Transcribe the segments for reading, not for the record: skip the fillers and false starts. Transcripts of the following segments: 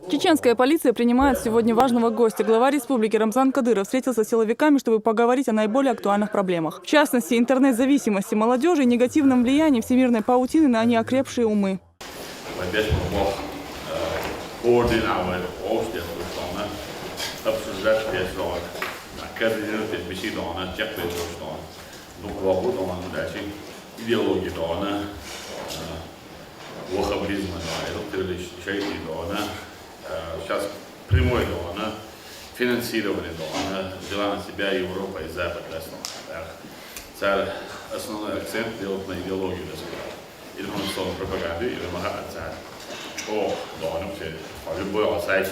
Чеченская полиция принимает сегодня важного гостя. Глава республики Рамзан Кадыров встретился с силовиками, чтобы поговорить о наиболее актуальных проблемах. В частности, интернет-зависимости молодежи и негативном влиянии всемирной паутины на неокрепшие умы. Сейчас прямой финансирование взяла на себя Европа и Запад. Царь основной акцент делает на идеологию информационной пропаганды или царь. Любой сайт,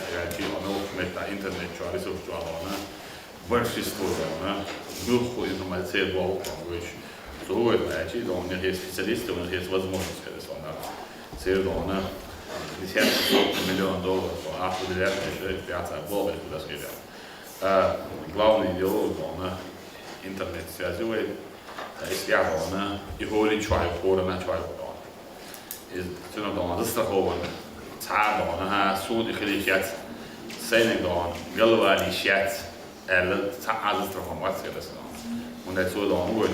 интернет, большинство информации был у них есть специалисты, у них есть возможность десятки миллионов долларов, пятая область, куда сказать. Главный идеолог интернет связывает, и говорит человек, на человека. Застрахован, суд и хилищат, сенек, голова лищат, застрахован, und dazu dann nur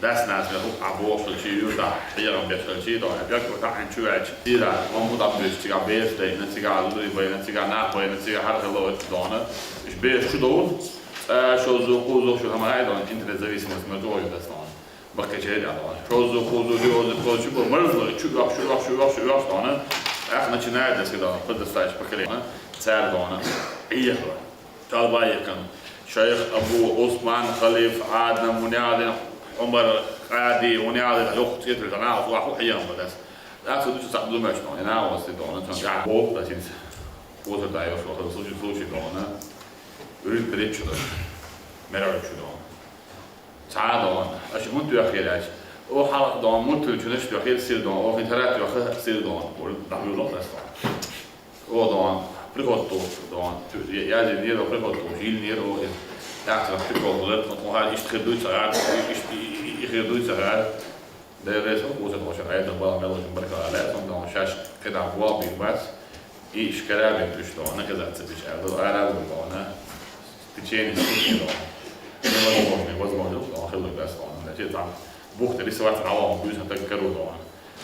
das nas wir abo so chiu da hier am besten chiu da ja ko ta an chuach tira man muss abwürzt ja beste in sigar lui bei in sigar nach bei in sigar hat hello dona ich bin schon da so kozo schon mal da internet зависимость на то это стан бакаче да kozo kozo морзло чу дона ах начинает да сюда подостать поколение царь дона и талбайкан شيخ أبو عثمان خليف عادنا منادي عمر عادي ونادي الأخت يدري أنا أصلاح حيام بس لا تدري تستعمل ما شنو أنا واسدونا تنجح بوق بس إنس وصل دايو شو خلاص سوشي دونا يريد بريد شو مرة شو دونا تعادون أشي منتو أخير أشي أو حلقة دونا منتو تشنش تو أخير سير دونا أو في ثلاث تو أخير سير دونا قول دعوي الله تسمع أو دونا prihvattu jäi niero prihvattu hiil niero tähtsaks prihvattu lõpnud vahel ihtreduitsa hääl deres kuusen osa näitä vaan meillä on parkaa lähtön on shas ketä vuopi vas ish karabe pystona ketä se pitää ära vuonna течение невозможно хилл гастон значит там бухты рисовать рауа бюзен так корудон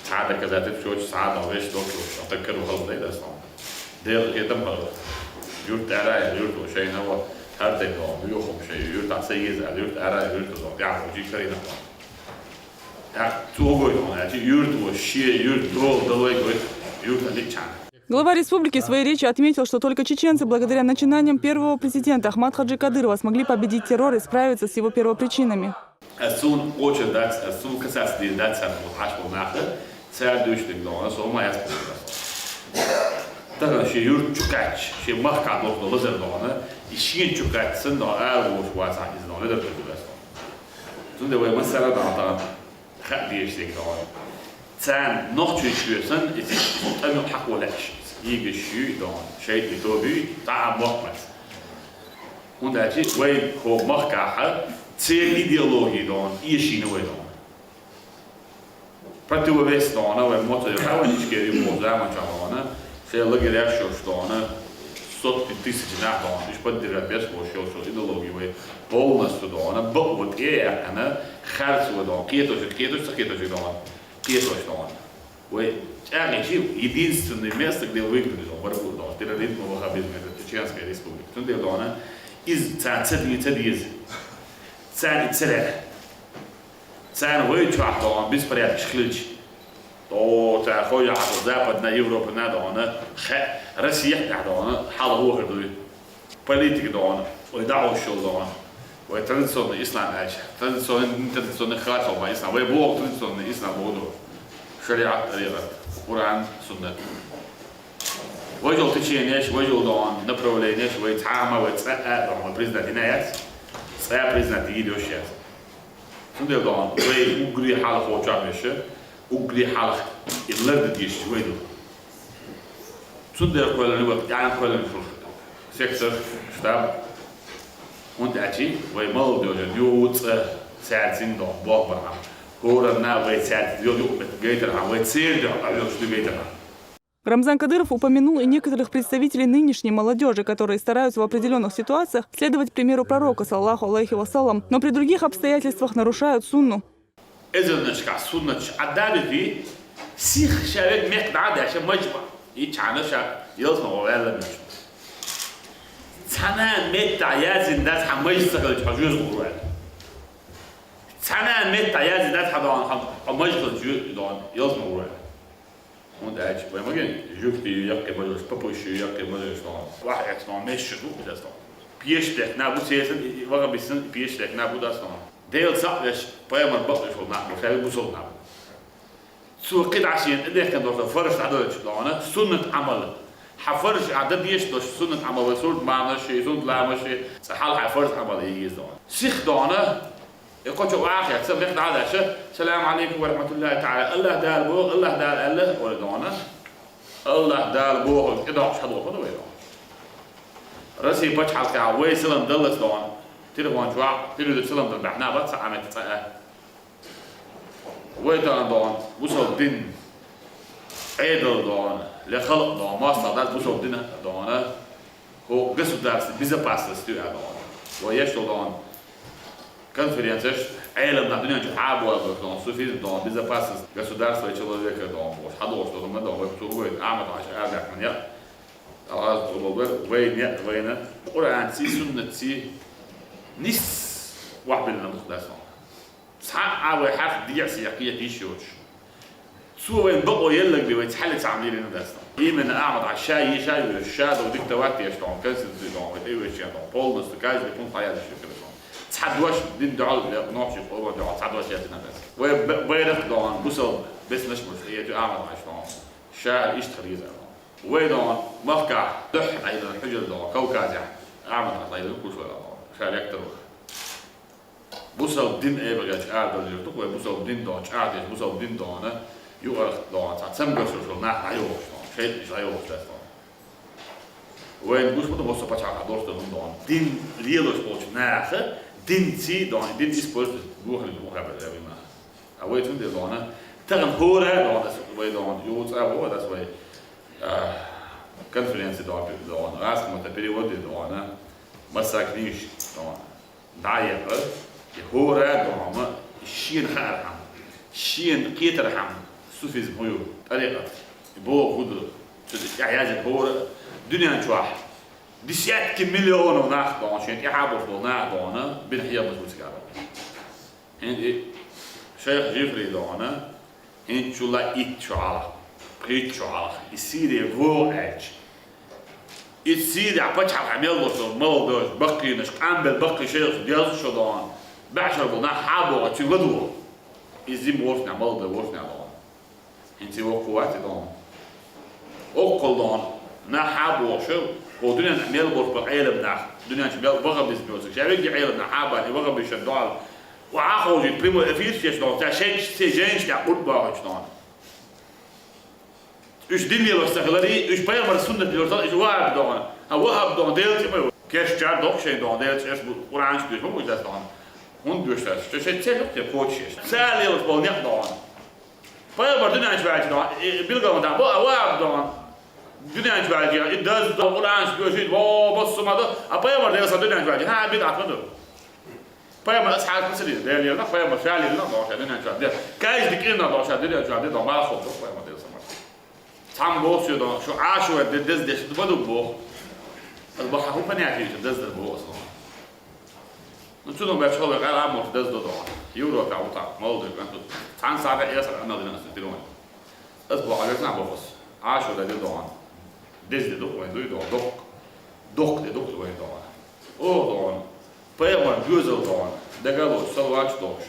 сада كذا تفشوش ساعه ويش دوكو так корудон ده стон دير يتم يرت أرى يرت شيء هو هذا النوع يخم شيء يرت عسيز يرت أرى يرت ضغط يعرف وجي كرينا توقي يعني يرت وشيء يرت دول يرت اللي كان. Глава республики в своей речи отметил, что только чеченцы, благодаря начинаниям первого президента Ахмада Хаджи Кадырова, смогли победить террор и справиться с его первопричинами. Тогда ще юрт чукач, ще махка лохто лазердона, и шин чукач сын да алгош васа издона да придурас. Тунде вай масара да хадиштик да. Цан noch чучусэн ist тано хакулаш. Иге шу да, шейт битоби та махмас. Und da ist wai ho machka цел идеологии да, и шин вай да. Противовес да, вай мото да хаваничке ему зама чамана. Все лагеря что она сотни тысяч нахуй, лишь поддержать без что идеологии полностью да, она вот она харцу да, кеточек да, вы единственное место, где выиграли борьбу да, терроризм и ваххабизм, это Чеченская республика. Тут да, она из царь выйчат да, беспорядок шлич. То تأخذ على الزابط نا يوروب نا دهنا روسيا دهنا حال هو كده политик دهنا ويدعو شو دهنا وترانسون الإسلام عايش ترانسون خلاص ما إسلام ويبوق ترانسون الإسلام بودو شريعة طريقة قرآن سنة ويجوا تشينيش ويجوا دهنا نبرولينيش ويتعامل ويتسأل دهنا بريزنت هنايات سأل بريزنت يدوشيات سنة دهنا ويجري حال هو جامعش وقلي حالك اللي بديش وينو صدق ولا نبغى يعني ولا نفرق سكتر شتاب وانت أشي ويمال دولة يوت ساعتين دون بوابرها هو رنا ويساعد يوم بتجيتها ويتصير ده على شو بيتها Рамзан Кадыров упомянул и некоторых представителей нынешней молодежи, которые стараются в определенных ситуациях следовать примеру пророка, саллаху алейхи вассалам, но при других обстоятельствах нарушают сунну. Und er hat bei mir gejuckt die Jacke mal das Papuche Jacke mal das noch. War jetzt noch mehr schon gut das noch. Piestek na gut sehen, war ein bisschen Piestek na gut das noch. Der sagt es bei mir Bock schon nach, muss er muss nach. So كده عشان ده كان ده فرش عدد لونه سنة عمل. حفرش عدد يش ده سنة عمل وصول ما ماشي صوت لا ماشي سحال حفرش عمل يجي ده. سيخ دونه يقول شو آخر سبب هذا شيء السلام عليكم ورحمة الله تعالى الله دال بوه الله دال الله ولدونا الله دال بوه كده مش حضور هذا وياه راسي بتشحل كعوي سلم دلت دون تلفون شو تلو سلم دل بحنا بس عملت تسأل ويدان دون وصل دين عيدل دون لخلق دون ما صدق وصل دين دون هو قصد درس بيزا باس استوى دون ويشتغل دون конференциях عالم на днях حابوا يقولون سوفيز دون безопасность государства и человека дон вот حضور что мы дон وبتقول أعمل عشان أرجع من يا أراز طلبة وين القرآن سي سنة سي نس واحد من المخلصين صح أول حرف ديع سياقية تيشوش سو وين بقوا يلك بيتحل تعمير الناس إيمن أعمل عشان يشاي الشاد وديك تواتي يشتغل كذا دون وتأوي شيء دون بول مستكاز بيكون حياة الشكل تحدوش دين دعاء نوحش قوة دعاء تحدوش ياتنا بس وبيرك دون بوصل بس مش هي جو أعمل عشان شاعر إيش تريزه ويدون مركع دح أيضا حجر دون كوكاجع أعمل أيضا كل شيء شاعر يكتر بوصل دين إيه بقى شاعر دون يكتب وبوصل دين دون شاعر بوصل دين دون يقرأ دون تسمع شو نح عيوش شيء مش عيوش بس وين بوش بدو بوصل بتشعر دور دون دين ريالوش بوش ناخه دين سي دون دين إسبوع بروح للبروح قبل أبي ما أول تون ده دونه ترى هورا دون ده سوي دون يوز أبوه ده سوي كونفرنس دون راس متبري ودي دونه مساكنيش دون دايق هورا دون شين خارهم شين كيترهم سوفيز ميو طريقة بوه خد يعيز هورا دنيا نشوح ديسيات كمليون وناخ دون شين يحابوا في ناخ دونه بنحيا مزبوط كذا هندي شيخ جيفري دونه هند شو لا إيت شو على بريت شو على يصير فو إيش يصير عبتش على عميل وصل مولدوش بقي نشق عمل بقي شيخ دياز شو دون بعشر بنا حابوا تشغلوا يزيم وفنا مولد وفنا دون هندي وقوات دون أقول دون نحابوا شو هو دنيا عميل بورف بعيلم ناخ دنيا شباب بغى بيزنوسك شباب يجي عيلم نحابا يبغى بيشدوال وعاقو جي بريمو افيس يشتون تا شيء سيجنش تا قربا يشتون ايش دنيا واستغلالي ايش باير مر سنة الورطان ايش واحد دون هو دون ديلت يبغى كاش جار دوك شيء دون ديلت ايش قرآن شبيش مو يجلس دون هون دوش تاس شيء تسلق تبوتش سال يلس بونيق دون باير مر دنيا شباب دون بيلقون دون واحد دون دنيا شباب إداز دون قرآن شبيش واو بس ما ده أباير مر ديلس دنيا شباب ها بيد عقده باير مر أصحاب مسلي ديل يلا باير مر شالي لا دون دنيا شباب ده كايش دكينا دون شباب دنيا شباب ده ما خود باير مر ديلس مر تام بوس يدون شو عاشوا دز دش بدو بوه البحر هو بني عتيش دز البوه أصلا نشوفهم بيشتغلوا غير عم دز دون يورو كعوطة مولد أنتو تان ساعة ياسر أنا دينا ستيرون أسبوع على كنا بوفس عاشوا ده دون دز دو وين دو دوك وين دون أو دون باير مر جوزل دون دقالو سلواش دوش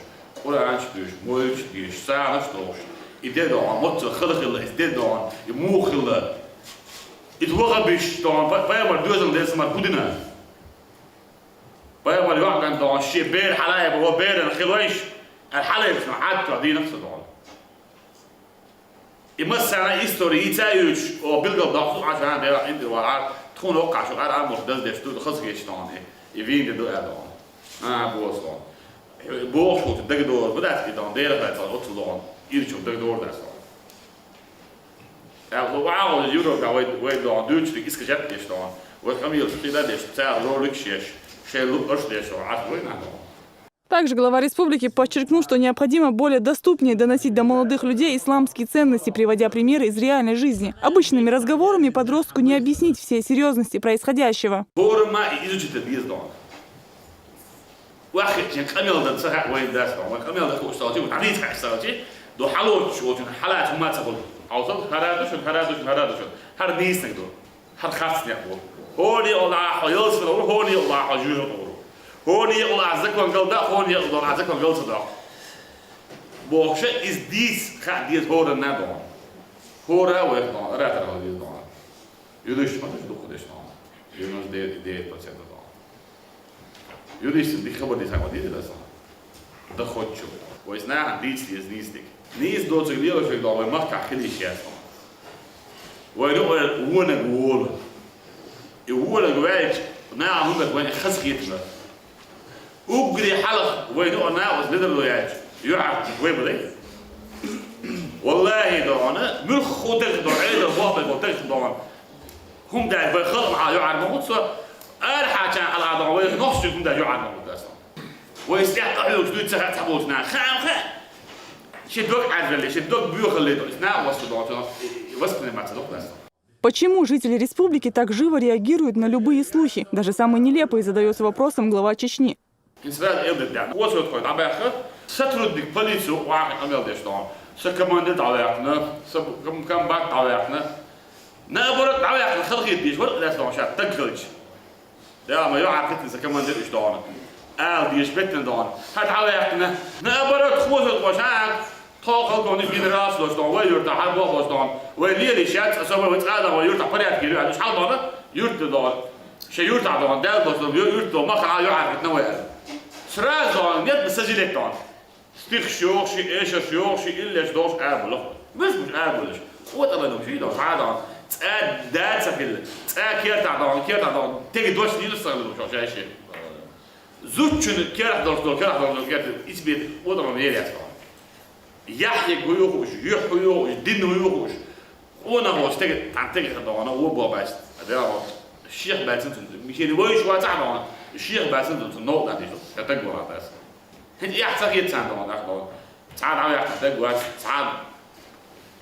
ولا عنش دوش مويش دوش ساعة دوش إدي دون مت خلق الله إدي دون يموخ الله إدوغا بيش دون باير مر جوزل ده اسمه كودنا باير مر يوعكن دون شيء بير حلايب هو بير الخلويش الحلايب شنو حتى دي نفسه دون مثلا هيستوري يتايوش او بيلقى ضغط عشان ده عندي وعار تكون وقع شو قال امر دز دو خصك يشتون يفين دو ادون بوصون بوشو تدق دور بدات كده دير بقى تطلع دون يرجع تدق دور ده Ja, waarom de judo gaan we dan Duitsland is gezet is dan. We gaan hier dat is daar rolik is. Shell is zo als we nou. Также глава республики подчеркнул, что необходимо более доступнее доносить до молодых людей исламские ценности, приводя примеры из реальной жизни. Обычными разговорами подростку не объяснить все серьезности происходящего. Hoornie al azak van geld dat, hoornie al azak van geld dat. Boosje is dies gaat die het horen net doen. Horen we dan, redden we dit dan. Jullie is wat is toch dus dan. Jullie is de procent dan. Jullie is die gewoon die zijn wat dit is dan. Dat goed zo. Hoe is na dies is niestig. Nies doet zich heel veel dan we mag kan geen iets dan. We doen er wonen wonen. Je wonen geweest na 100 wanneer geschiet me. وبقري حلق ويدو أنا وزبدر الوياج يعرف ويبلي والله دعنا ملخ وتخدع عيد الواقع وتخدع هم دا بخلق مع يعرف مقص أرحى كان على دعوة نص هم دا يعرف مقص ويستحق حلو جدود سهل تحبوسنا خام شدوك عدل شدوك بيوخلي دعنا وصل دعنا وصلنا مع صدق ناس. Почему жители республики так живо реагируют на любые слухи? Даже самые нелепые задается вопросом глава Чечни. In Israël heel dit jaar. Wat soort van aanbergen? Zetten de politie op waar ik aan wil staan. Ze komen dit al werken. Ze komen back al werken. Nee, wordt het al werken. Geld geeft die. Wordt het dan zo? Dat geldt. Ja, maar ja, ik ze komen dit staan. Al die spitten dan. Het al werken. Nee, wordt het goed het was aan. Toch ook niet generatie dus dan. Wij jurt daar wel was dan. Wij leren chat. Zo we het aan dan jurt apparaat hier. Dus haal dan. Jurt dan. Ze jurt dan. Dat was dan jurt dan. Maar ga je het nou weer. سرازان نيت بسجلت طان ستيخ شوخ شي ايش شوخ شي الا دوش ابل مش ابل هو طبعا لو شي دوش عادان تاد دات سكل تا كير تاع تيجي دوش دي لسه لو شو شي زوتشن كير دوش كير اسبيت وضرب ميلي اصلا يحيى جويوش يحيو دين ويوش وانا هو تيجي تيجي انا هو باباش هذا الشيخ باتن مش ويش واتعبان الشيخ باسل دوت نوع ده دي تقوى هذا هي احسن هي تساعد طبعا اخذ تعال على تقوى تعال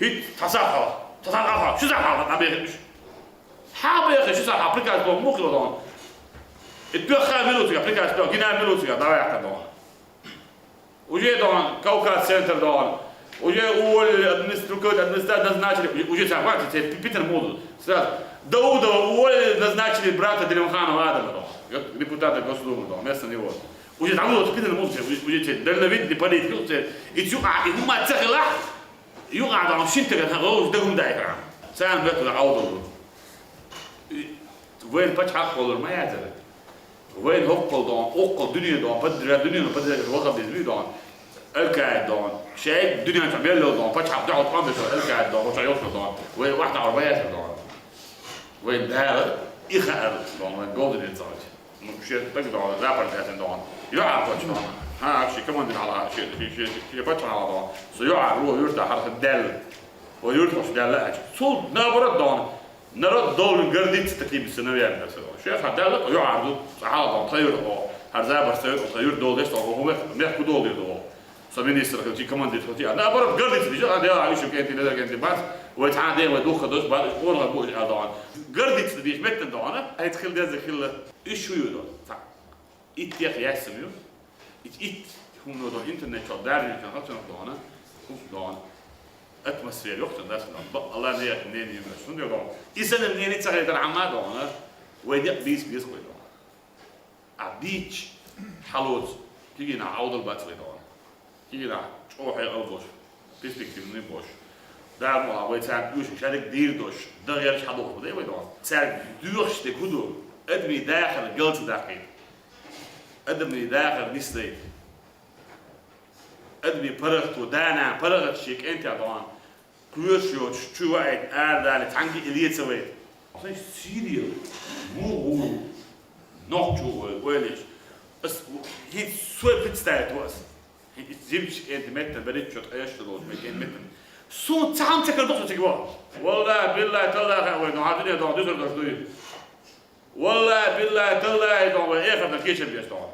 هي تصافح شو صافح ما بيخش حاب يا اخي شو صافح ابليكاسيون مو كده طبعا الدخل ملوتي ابليكاسيون جينا ملوتي ده واحد طبعا وجي طبعا كوكا سنتر طبعا وجي اول ادمنستراتور назначили وجي ساعات بيتر مودل داود اول назначили брата Делимхана Адама депутата Госдумы, вместо него. Уже там вот спины музыки, уже дальновидный политик, и тюка, и хума цехла, и юга там шинтер, это роз дагум дайка. Сам бету аудо. Вен пачхак полор маязер. Вен хоппол дон, окко дүния дон, падра вахаб дизби дон. الكاد دون شيء الدنيا تعمل له دون فتح بتاعه طعم الكاد دون وشيوخ دون وين واحدة عربيات دون وين ده إخاء دون وين جولد إنساج مش تقدر على رابر ده دون يعرف وش دون ها شيء كمان دين على شيء فتح على دون سيعرف هو يرتاح حرف الدل ويرتاح دل لا صوت نبرد دون نرد دول قرديت تكليم السنويات بس شيخ هدل يعرف على دون طير أو هرزابر سير طير دول ده هو ميح كدول ده سمينيستر خلتي كمان دي خلتي انا برد قردت بيجي انا عايش كنت لا كنت بس وتعادي ودوخ دوش بعد اول غبوش ادوان قردت دي مت دوانا هيدخل ده زخل ايش هو ده صح اتيخ ياسميو ات هم ده انترنت شو داري كان حتى دوانا دوانا اتموسفير وقت الناس الله نيك منين يمشون ده اذا منين تسهل ده عما دوانا وين بيس كوي ده ابيتش حلوز تيجي نعود الباتري دوانا Hier, oh heel oud perspectief niet bos. Daar maar we zijn dus ik zeg dier dus. Daar is het nog wat we doen. Zijn duurste goed doen. Het wie dagen geld dag in. Het wie dagen niet steek. Het wie perg to daarna perg chic en te doen. Kruisjood stuurt daar het hangt elite zo weet. Als een serieus. Moe. Nog zo wel is. Het is zo pitstaat was. زيمش انت متن بديت شو تعيش تروح مكان متن سو تعم تكر دوت تجوا والله بالله تالله وين هادي دون ديسر دوي والله بالله تالله دون اخر الكيشن بيش دون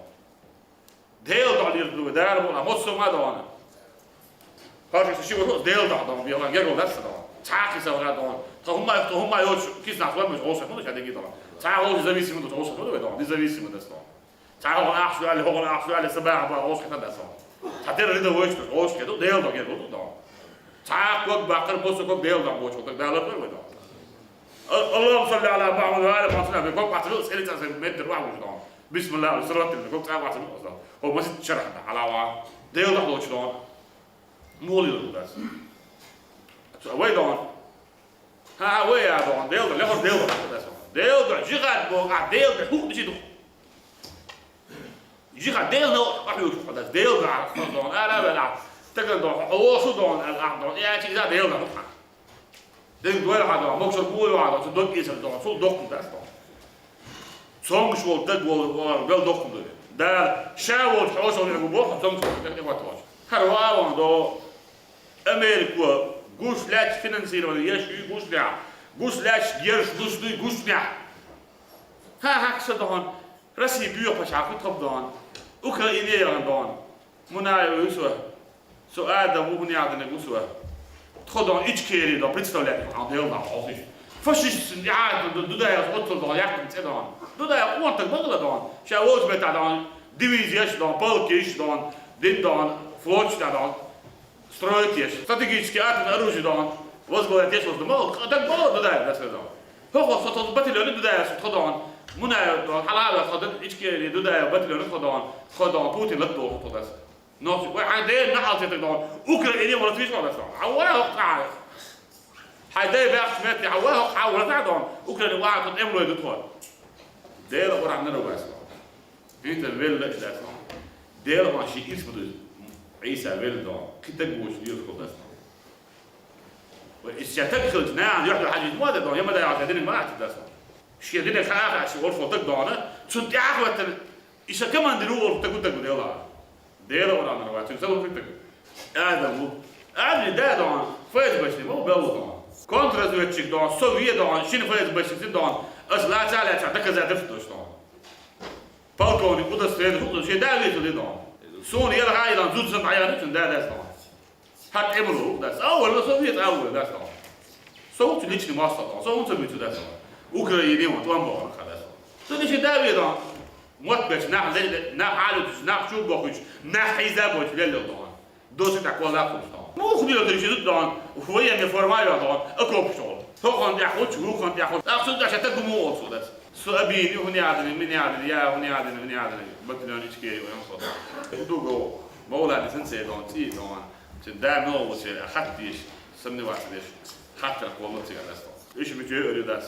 ديل دون يردو دار بولا موسو ما دون هاش شي هو ديل دون بيلا جيرو داس دون تاكي سوا دون هم يوش كيس ناخذ مش اوسه كله هذا كده تاع هو زميسي من اوسه كله دون دي زميسي من داس دون تاع هو اخشوا على هو اخشوا على سباع با اوسه كده داس حتى ريده وش اوسه كده ديل دون جيرو دون تاع كوك باقر موسو كوك ديل دون بوش كوك دال دون اللهم صل على محمد وعلى محمد في كوك بعتلو سالت از متر واحد دون بسم الله والصلاه اللي كوك تاع بعتلو هو ما شرح على وا ديل دون بوش دون مولي داس وين دون ها ويا دون ديل لهر ديل ديل جيغاد بو ديل هو بيجي دو جيغاد ديل نو راح يشوف هذا ديل دون انا بلا تقدر دون هو شو دون دون يا شيء ديل دون دين دوير هذا مقصد بقول هذا تدق ايش دون شو دق بس دون سونغ شو دق ولا دق ده شاول حوش ولا بوخ سونغ دق ما توش هروا دو امريكا جوش لاش فينانسير ولا يش جوش لا جوش لاش جيرش جوش دي جوش لا ها صدقون راسي بيو باش عارف تطبدون اوكرانيا دون منا يوسف سو ادم وبني عندنا جوسوا تخدون ايش كيري دو بريستولات عن ديل ما عارفش فاش يعاد دو ده يحط دو ياكل تدون دو ده وانت بغلا دون شاوز بتاع دون ديفيزياش دون بالكيش دون دون فلوتش دون строитесь стратегически атомные оружия дон возглавляет вас дома так было да да сказал هو خطط باتليون да خدون منا حلال خدت اشكي دا باتليون خدون بوتين لطو خدس نوت وعندين نحل تدون اوكرانيا ولا فيش ولا صار عواه قاع حدا بقى سمعت عواه حاول تعدون اوكرانيا واحد امرو يدخل ديل ورا عندنا بس انت الفيل لا ديل ماشي اسمه عيسى بيلدون كده جوش يدخل بس والشتات خلصنا عند يحضر حاجه ما ده يوم ده يعتدين ما اعتدس شي دي خاخ شي غرفه تقدونه شنت اخوات ايش كمان دلو تقول تقول يلا دير ولا انا وقت تسوي فيك ادم ادم ده دون فايز باش مو بيلدون كونترا زوتشيك دون سوفيت دون شنو فايز باش دون اصلا تعالى تعتك زادفت دون بالكوني قد استريد هو شي داوي دون سوني يلا هاي لان زوج سنت عيانات ده داس طبعا هات امرو داس اول سوفيت اول داس طبعا صوت ليش ما صار صوت بيتو داس اوكرانيا وطوان بقى خلاص تدش داوي ده موتبش نا حالو نا شو بخش نا حزابوت لله طبعا دوس تاع كولا طبعا مو خدي له تجي طبعا وهي مفورمايا طبعا اكو شغل هو كان ياخذ هو كان ياخذ اقصد عشان تقوموا اوصل داس سؤابيني هني عادني مني عادني يا هني عادني مني عادني بطلون ايش كي وينصد دوغو مولا لسنسي دون تي دون تدا نو وسير اخذتيش سمني واحدش حتى والله تي على ايش بيجي يوري داس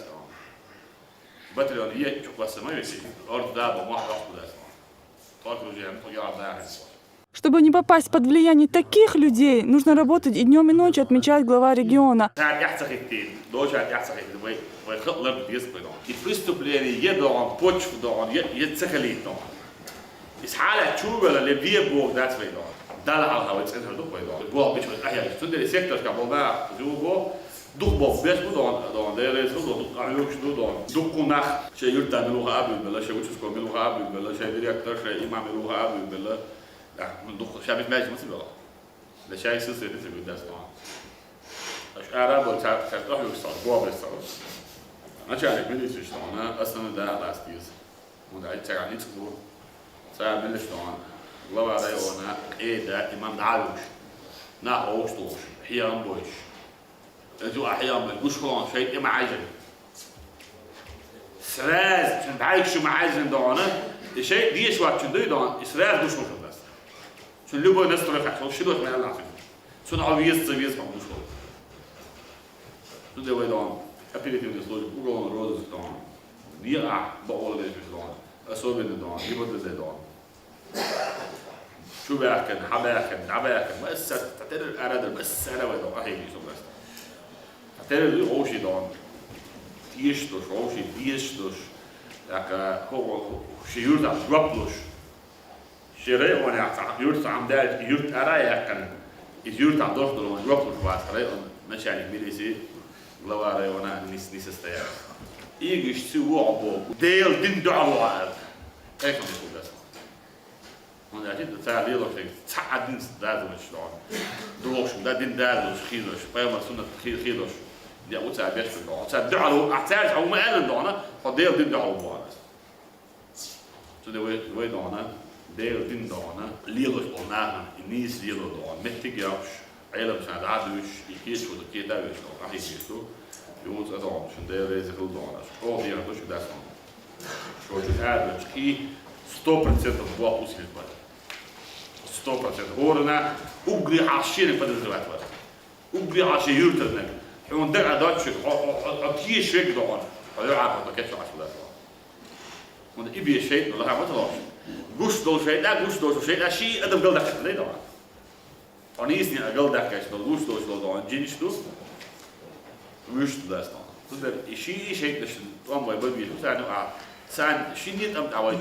بطلون هي شو بس ما يصير ارض دابا ما حق داس طاقه جيم طيار داس. Чтобы не попасть под влияние таких людей, нужно работать и днем, и ночью, отмечает глава региона. И преступление едон, почву дон, ецехалит дон. Из халя чугала левие бог дать свой дон. Дала алхавец это дух дон. Бог бичмет ахя. Сюда сектор каболда жуго. Дух бог беш дон, дон. Дерес дон, алюш дон. Дух кунах. Шей юрта милуха абил бела, шей учуско милуха абил бела, шей директор, шей имам милуха абил бела. من دخل شعبي ماشي ما تبغى ده شاي سلسلة تسوي ده طبعا ايش اعراب ولا تعرف تروح يوصل بوابه الصوت انا شايف من ايش طبعا اصلا ده لاستيز وده عايز يعني تقول ساعه من ايش طبعا الله عليه وانا ايه ده امام دعوش نا هوش توش حيام بوش جو احيام مش فلان شيء ما عايز سراز كنت عايش مع عايزن دونه شيء دي شو كنت دون سراز مش شو لبوا ناس تروح شو شو ما يلا عشان شو نعويز تبيز ما مش شو ده ويدون أبيلتي من الصوت وقولون رودز دون ديا بقول ليش مش دون أسوي من دون يبغى زي دون شو بأكل حبأكل بس تعتبر أراد بس أنا ويدون أهي شو بس تعتبر روشي دون تيشتوش روشي تيشتوش لك هو شيء يرد ربلوش شيء وانا يرد عم ده يرد أرايا كان يرد عم دور دون ربلوش واحد خلاص مش يعني ميليسي глава района не состоялся. Игорь Сюобо, Дейл Диндуалуад. Это не судас. Он один это дело, что один дадуш, душ, да диндадуш, хидуш, прямо сунат хидуш. Я вот это бешено. Это дало, отец, а у меня это дано, а Дейл Диндуалуад. Så det var dana, Deйл Диндуалуад, лилуш полна, и низ лилуш, метигяш, عيلة مش هتعدوش يكيش ولا كي داوش أو راح يكيشوا يوز أدام شن ده رئيس الدولار أو في عندوش ده سام شو جهاد مش كي 100% بوا أوسيل بره 100% هورنا أجري عشرين بدل زوات بره أجري عشر يرتلنا حيوان ده عداتش أكيد شيء دون هذا عارف ما كيش عشر ده وده إبي شيء ولا ما تلاش جوش دول شيء لا جوش دول شيء لا شيء أدم قل ده كده ده Oni isni galdākais no gustos no džinštu, vištu das no. Tad šī šeit tam vai babi sānu sān šī niet am tawai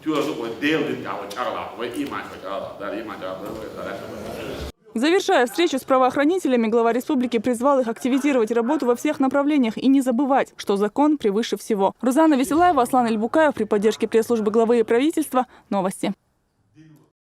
tu zo ko deel din tawai charla vai iman vai charla dar iman charla. Завершая встречу с правоохранителями, глава республики призвал их активизировать работу во всех направлениях и не забывать, что закон превыше всего. Рузана Веселаева, Аслан Эльбукаев при поддержке пресс-службы главы и правительства. Новости.